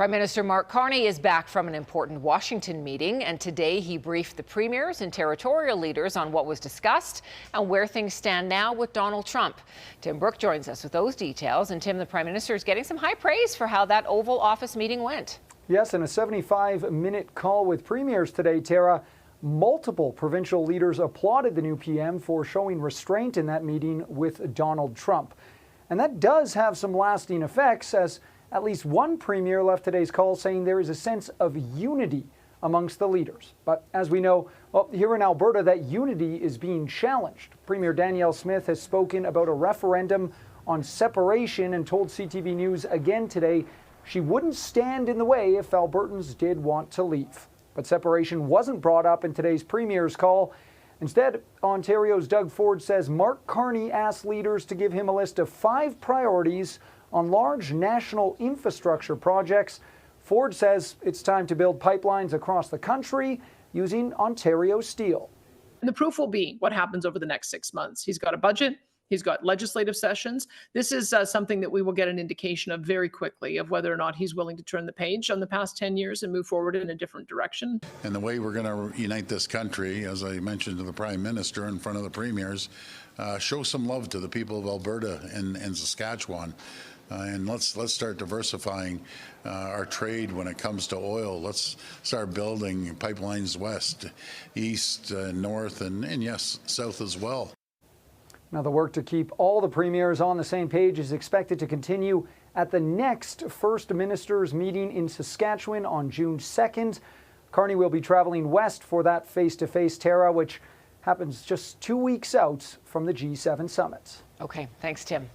Prime Minister Mark Carney is back from an important Washington meeting, and today he briefed the premiers and territorial leaders on what was discussed and where things stand now with Donald Trump. Tim Brooke joins us with those details. And Tim, the Prime Minister is getting some high praise for how that Oval Office meeting went. Yes, in a 75-minute call with premiers today, Tara, multiple provincial leaders applauded the new PM for showing restraint in that meeting with Donald Trump. And that does have some lasting effects, as at least one premier left today's call saying there is a sense of unity amongst the leaders. But as we know, here in Alberta, that unity is being challenged. Premier Danielle Smith has spoken about a referendum on separation and told CTV News again today she wouldn't stand in the way if Albertans did want to leave. But separation wasn't brought up in today's premier's call. Instead, Ontario's Doug Ford says Mark Carney asked leaders to give him a list of 5 priorities on large national infrastructure projects. Ford says it's time to build pipelines across the country using Ontario steel. And the proof will be what happens over the next 6 months. He's got a budget. He's got legislative sessions. This is something that we will get an indication of very quickly of whether or not he's willing to turn the page on the past 10 years and move forward in a different direction. And the way we're going to unite this country, as I mentioned to the Prime Minister in front of the premiers, show some love to the people of Alberta and Saskatchewan. And let's start diversifying our trade when it comes to oil. Let's start building pipelines west, east, north, and yes, south as well. Now, the work to keep all the premiers on the same page is expected to continue at the next First Ministers meeting in Saskatchewan on June 2nd. Carney will be traveling west for that face-to-face, Tara, which happens just 2 weeks out from the G7 summit. Okay, thanks, Tim.